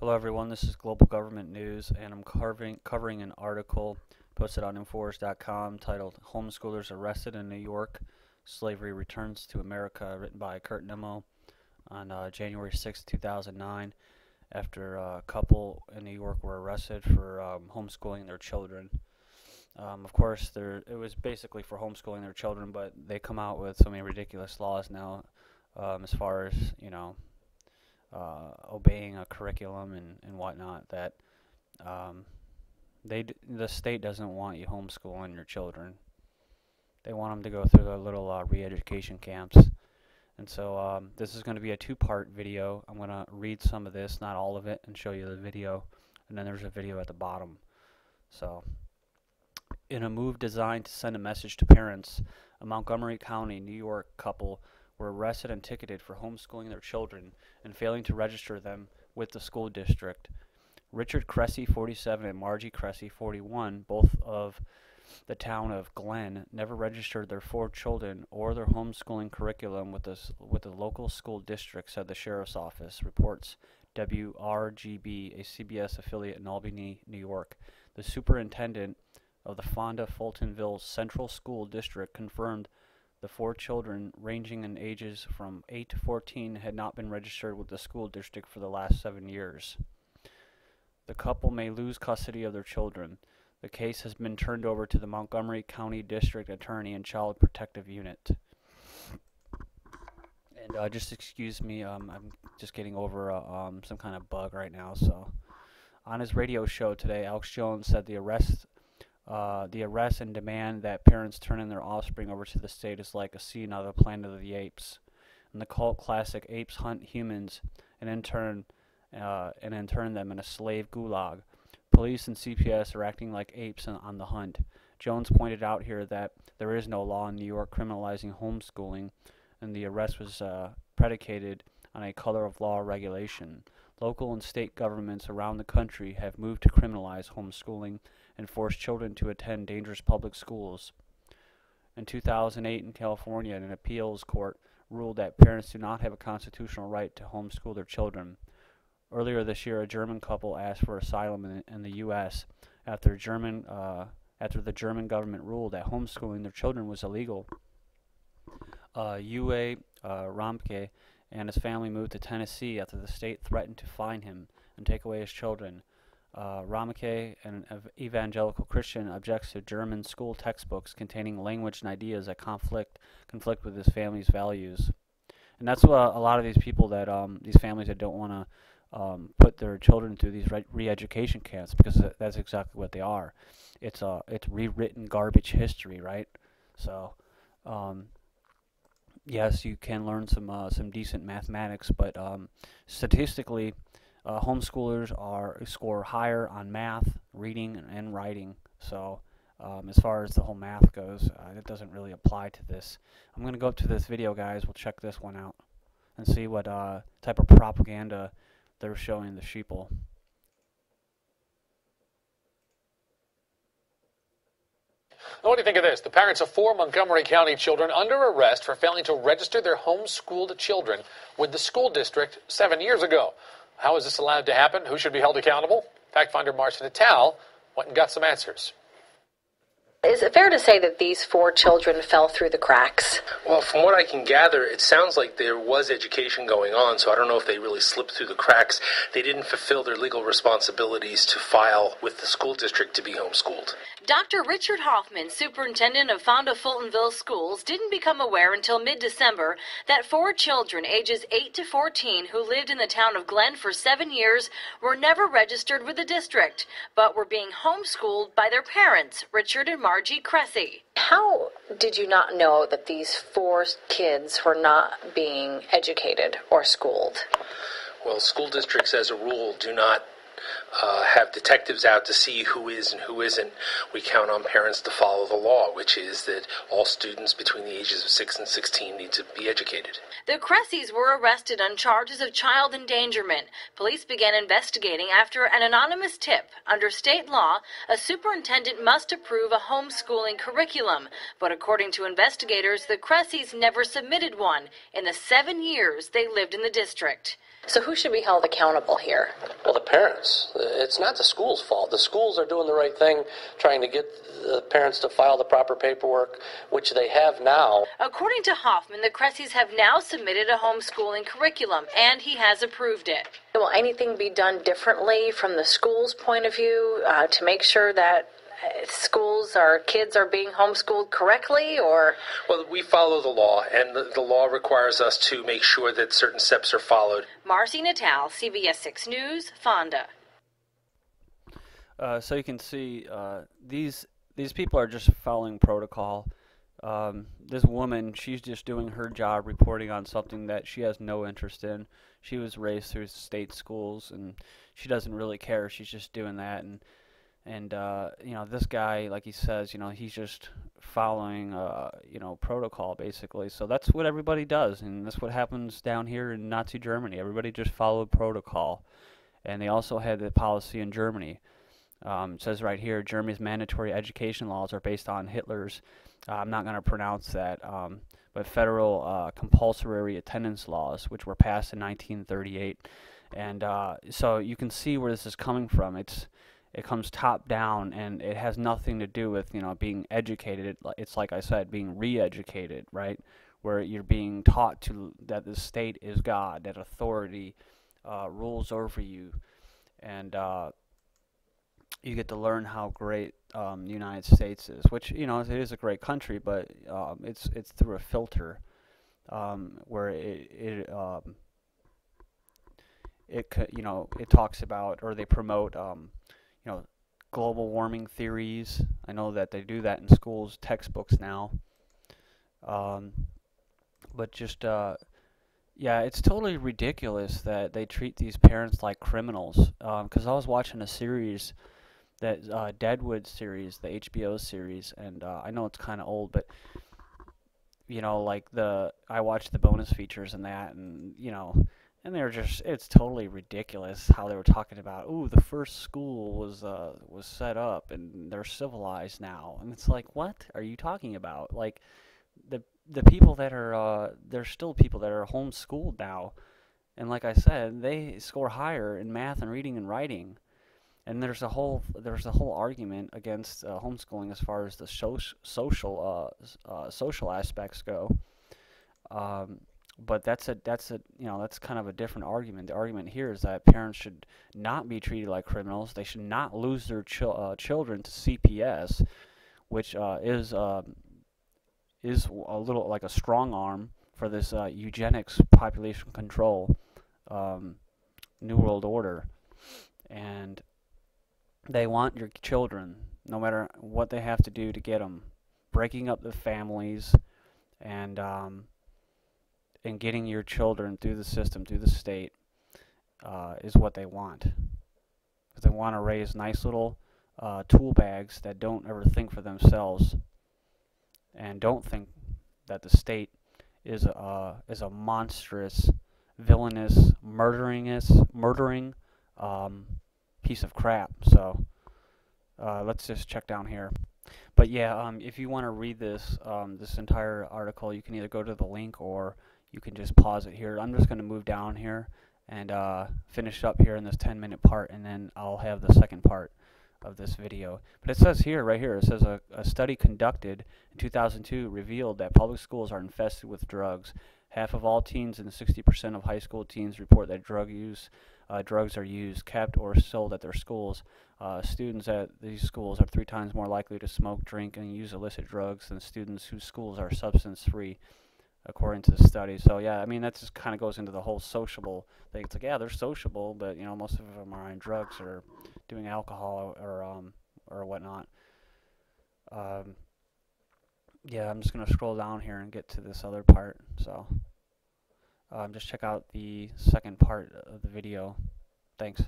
Hello everyone, this is Global Government News, and I'm covering an article posted on Infowars.com titled Homeschoolers Arrested in New York, Slavery Returns to America, written by Kurt Nimmo on January 6, 2009, after a couple in New York were arrested for homeschooling their children. Of course, it was basically for homeschooling their children, but they come out with so many ridiculous laws now as far as, obeying a curriculum and whatnot that the state doesn't want you homeschooling your children. They want them to go through the little re-education camps. And so this is going to be a two-part video. I'm going to read some of this, not all of it, and show you the video. And then there's a video at the bottom. So, in a move designed to send a message to parents, a Montgomery County, New York couple were arrested and ticketed for homeschooling their children and failing to register them with the school district. Richard Cressy, 47, and Margie Cressy, 41, both of the town of Glen, never registered their 4 children or their homeschooling curriculum with the local school district, said the sheriff's office, reports WRGB, a CBS affiliate in Albany, New York. The superintendent of the Fonda Fultonville Central School District confirmed the 4 children, ranging in ages from 8 to 14, had not been registered with the school district for the last 7 years. The couple may lose custody of their children. The case has been turned over to the Montgomery County District Attorney and Child Protective Unit. And just excuse me, I'm just getting over some kind of bug right now. So, on his radio show today, Alex Jones said the arrest and demand that parents turn in their offspring over to the state is like a scene out of the Planet of the Apes. In the cult classic, apes hunt humans and intern them in a slave gulag. Police and CPS are acting like apes on the hunt. Jones pointed out here that there is no law in New York criminalizing homeschooling, and the arrest was predicated on a color of law regulation. Local and state governments around the country have moved to criminalize homeschooling and force children to attend dangerous public schools. In 2008 in California, an appeals court ruled that parents do not have a constitutional right to homeschool their children. Earlier this year, a German couple asked for asylum in the U.S. after the German government ruled that homeschooling their children was illegal. Uwe Ramke and his family moved to Tennessee after the state threatened to fine him and take away his children. Ramke, an evangelical Christian, objects to German school textbooks containing language and ideas that conflict with his family's values. And that's what a lot of these people that these families that don't want to put their children through these re-education camps, because that's exactly what they are. It's rewritten garbage history, right? So, yes, you can learn some decent mathematics, but statistically, homeschoolers score higher on math, reading, and writing. So, as far as the whole math goes, it doesn't really apply to this. I'm going to go up to this video, guys. We'll check this one out and see what type of propaganda they're showing the sheeple. What do you think of this? The parents of 4 Montgomery County children under arrest for failing to register their homeschooled children with the school district 7 years ago. How is this allowed to happen? Who should be held accountable? Fact finder Marcia Natal went and got some answers. Is it fair to say that these 4 children fell through the cracks? Well, from what I can gather, it sounds like there was education going on, so I don't know if they really slipped through the cracks. They didn't fulfill their legal responsibilities to file with the school district to be homeschooled. Dr. Richard Hoffman, superintendent of Fonda Fultonville Schools, didn't become aware until mid-December that 4 children ages 8 to 14 who lived in the town of Glen for 7 years were never registered with the district, but were being homeschooled by their parents, Richard and Margie Cressy. How did you not know that these 4 kids were not being educated or schooled? Well, school districts, as a rule, do not have detectives out to see who is and who isn't. We count on parents to follow the law, which is that all students between the ages of 6 and 16 need to be educated. The Cressys were arrested on charges of child endangerment. Police began investigating after an anonymous tip. Under state law, a superintendent must approve a homeschooling curriculum, but according to investigators, the Cressys never submitted one in the 7 years they lived in the district. So who should be held accountable here? Well, the parents. It's not the school's fault. The schools are doing the right thing, trying to get the parents to file the proper paperwork, which they have now. According to Hoffman, the Cressies have now submitted a homeschooling curriculum, and he has approved it. Will anything be done differently from the school's point of view to make sure that kids are being homeschooled correctly, or? Well, we follow the law, and the law requires us to make sure that certain steps are followed. Marcy Natal, CBS 6 News, Fonda. So you can see these people are just following protocol. This woman, she's just doing her job, reporting on something that she has no interest in. She was raised through state schools, and she doesn't really care. She's just doing that, and you know, this guy, like he says, you know, he's just following, you know, protocol, basically. So that's what everybody does, and that's what happens down here in Nazi Germany. Everybody just followed protocol. And they also had the policy in Germany. It says right here, Germany's mandatory education laws are based on Hitler's, I'm not going to pronounce that, but federal compulsory attendance laws, which were passed in 1938. And so you can see where this is coming from. It comes top down, and it has nothing to do with, you know, being educated. It's like I said, being re-educated, right? Where you're being taught that the state is God, that authority rules over you, and you get to learn how great the United States is, which, you know, it is a great country, but it's through a filter where it you know, it talks about, or they promote you know, global warming theories. I know that they do that in schools, textbooks now. But just, yeah, it's totally ridiculous that they treat these parents like criminals. Because I was watching a series, that Deadwood series, the HBO series, and I know it's kind of old, but, you know, like I watched the bonus features and that, and, you know, and they're just, it's totally ridiculous how they were talking about, ooh, the first school was set up and they're civilized now. And it's like, what are you talking about? Like, the people that are, there's still people that are homeschooled now. And like I said, they score higher in math and reading and writing. And there's a whole argument against homeschooling as far as the social aspects go. But that's you know, that's kind of a different argument. The argument here is that parents should not be treated like criminals. They should not lose their children to CPS, which is a little like a strong arm for this eugenics, population control, New World Order, and they want your children, no matter what they have to do to get them, breaking up the families, and getting your children through the system, through the state, is what they want. Because they want to raise nice little tool bags that don't ever think for themselves, and don't think that the state is a monstrous, villainous, murdering piece of crap. So let's just check down here. But yeah, if you want to read this entire article, you can either go to the link or you can just pause it here. I'm just going to move down here and finish up here in this 10-minute part, and then I'll have the second part of this video. But it says here, right here, it says a study conducted in 2002 revealed that public schools are infested with drugs. Half of all teens and 60% of high school teens report that drugs are used, kept, or sold at their schools. Students at these schools are 3 times more likely to smoke, drink, and use illicit drugs than students whose schools are substance-free, according to the study. So yeah, I mean, that just kind of goes into the whole sociable thing. It's like, yeah, they're sociable, but, you know, most of them are on drugs or doing alcohol or whatnot. Yeah, I'm just going to scroll down here and get to this other part. So just check out the second part of the video. Thanks.